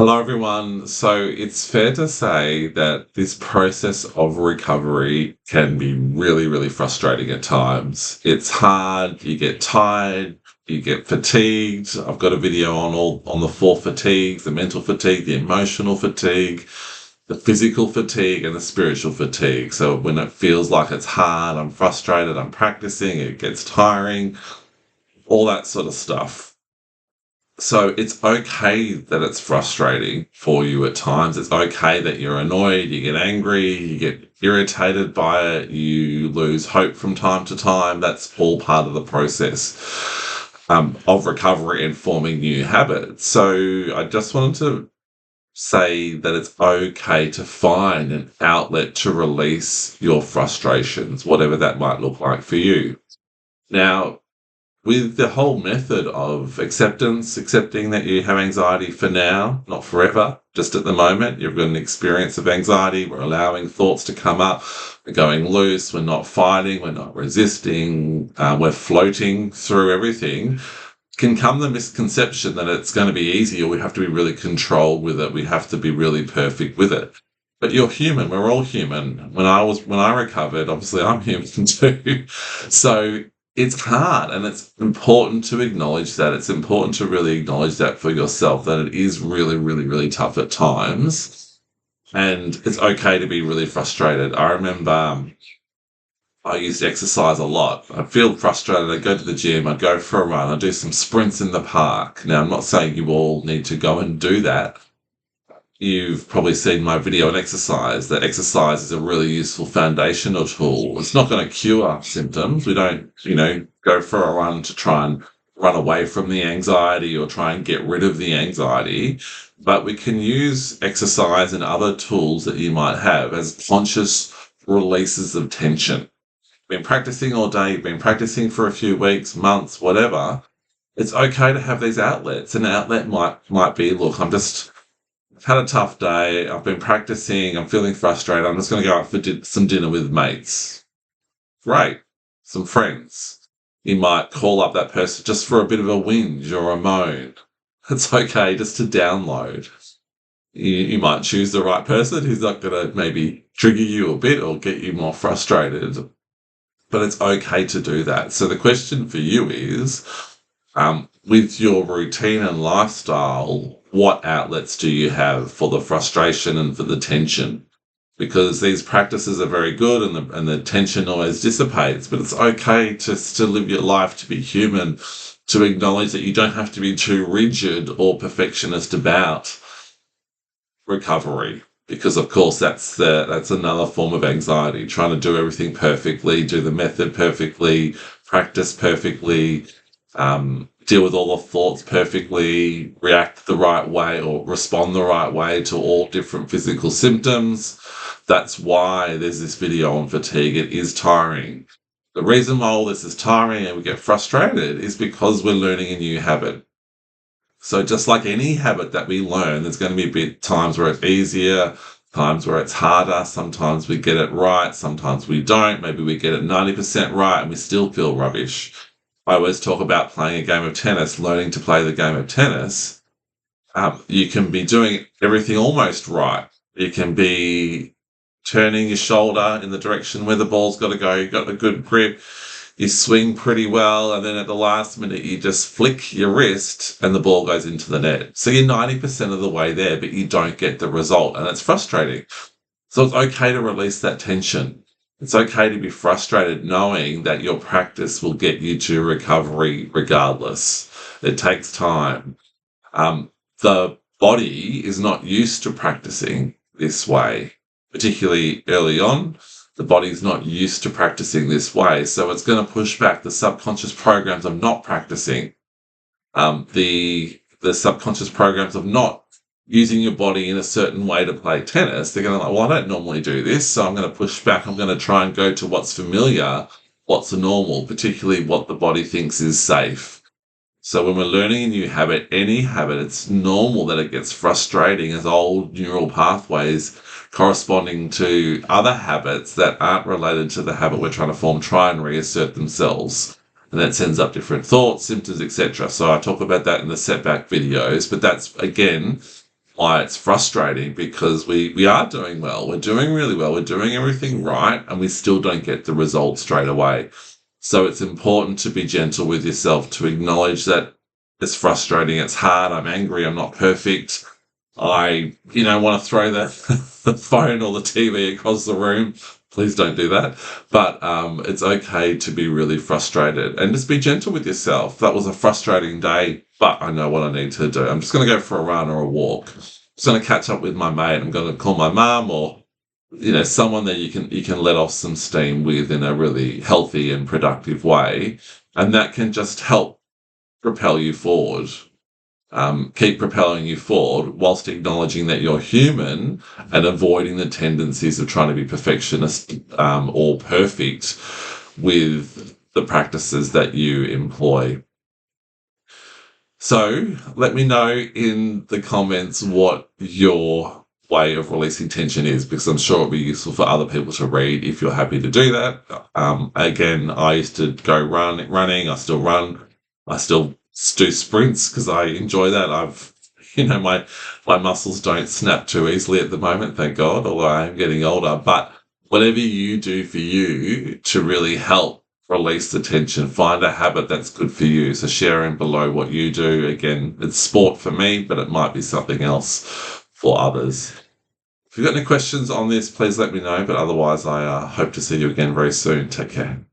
Hello, everyone. So it's fair to say that this process of recovery can be really, really frustrating at times. It's hard, you get tired, you get fatigued. I've got a video on the four fatigues: the mental fatigue, the emotional fatigue, the physical fatigue, and the spiritual fatigue. So when it feels like it's hard, I'm frustrated, I'm practicing, it gets tiring, all that sort of stuff. So it's okay that it's frustrating for you at times. It's okay that you're annoyed, you get angry, you get irritated by it, you lose hope from time to time. That's all part of the process of recovery and forming new habits. So I just wanted to say that it's okay to find an outlet to release your frustrations, whatever that might look like for you. Now, with the whole method of acceptance, accepting that you have anxiety for now, not forever, just at the moment, you've got an experience of anxiety, we're allowing thoughts to come up, we're going loose, we're not fighting, we're not resisting, we're floating through everything, can come the misconception that it's going to be easy or we have to be really controlled with it, we have to be really perfect with it. But you're human, we're all human. When I recovered, obviously I'm human too. So it's hard, and it's important to acknowledge that. It's important to really acknowledge that for yourself, that it is really, really, really tough at times. And it's okay to be really frustrated. I remember I used to exercise a lot. I'd feel frustrated. I'd go to the gym, I'd go for a run, I'd do some sprints in the park. Now, I'm not saying you all need to go and do that. You've probably seen my video on exercise, that exercise is a really useful foundational tool. It's not going to cure symptoms. We don't, go for a run to try and run away from the anxiety or try and get rid of the anxiety. But we can use exercise and other tools that you might have as conscious releases of tension. Been practicing all day, you've been practicing for a few weeks, months, whatever. It's okay to have these outlets. An outlet might be, look, I've had a tough day. I've been practicing. I'm feeling frustrated. I'm just going to go out for some dinner with mates. Great. Some friends. You might call up that person just for a bit of a whinge or a moan. It's okay just to download. You might choose the right person who's not going to maybe trigger you a bit or get you more frustrated. But it's okay to do that. So the question for you is, with your routine and lifestyle, what outlets do you have for the frustration and for the tension? Because these practices are very good and the tension always dissipates, but it's okay to live your life, to be human, to acknowledge that you don't have to be too rigid or perfectionist about recovery. Because of course that's another form of anxiety, trying to do everything perfectly, do the method perfectly, practice perfectly, deal with all the thoughts perfectly, react the right way or respond the right way to all different physical symptoms. That's why there's this video on fatigue. It is tiring. The reason why all this is tiring and we get frustrated is because we're learning a new habit. So just like any habit that we learn, there's going to be times where it's easier, times where it's harder. Sometimes we get it right, sometimes we don't. Maybe we get it 90% right and we still feel rubbish. I always talk about playing a game of tennis, learning to play the game of tennis. You can be doing everything almost right. You can be turning your shoulder in the direction where the ball's got to go. You've got a good grip. You swing pretty well. And then at the last minute, you just flick your wrist and the ball goes into the net. So you're 90% of the way there, but you don't get the result. And it's frustrating. So it's okay to release that tension. It's okay to be frustrated knowing that your practice will get you to recovery regardless. It takes time. The body is not used to practicing this way, particularly early on. The body's not used to practicing this way, so it's going to push back the subconscious programs of not practicing, the subconscious programs of not using your body in a certain way to play tennis. They're going to well, I don't normally do this, so I'm going to push back. I'm going to try and go to what's familiar, what's normal, particularly what the body thinks is safe. So when we're learning a new habit, any habit, it's normal that it gets frustrating as old neural pathways corresponding to other habits that aren't related to the habit we're trying to form try and reassert themselves. And that sends up different thoughts, symptoms, etc. So I talk about that in the setback videos, but that's, again, why it's frustrating, because we are doing well. We're doing really well. We're doing everything right, and we still don't get the results straight away. So it's important to be gentle with yourself, to acknowledge that it's frustrating, it's hard, I'm angry, I'm not perfect. I, want to throw the phone or the TV across the room. Please don't do that. But it's okay to be really frustrated and just be gentle with yourself. That was a frustrating day, but I know what I need to do. I'm just going to go for a run or a walk. I'm just going to catch up with my mate. I'm going to call my mum, or someone that you can let off some steam with in a really healthy and productive way, and that can just help propel you forward. Keep propelling you forward whilst acknowledging that you're human, and avoiding the tendencies of trying to be perfectionist or perfect with the practices that you employ. So let me know in the comments what your way of releasing tension is, because I'm sure it'll be useful for other people to read if you're happy to do that. Again, I used to go running. I still run. I still do sprints because I enjoy that. My muscles don't snap too easily at the moment, thank God, although I am getting older. But whatever you do for you to really help release the tension, find a habit that's good for you. So share in below what you do. Again, it's sport for me, but it might be something else for others. If you've got any questions on this, please let me know. But otherwise, I hope to see you again very soon. Take care.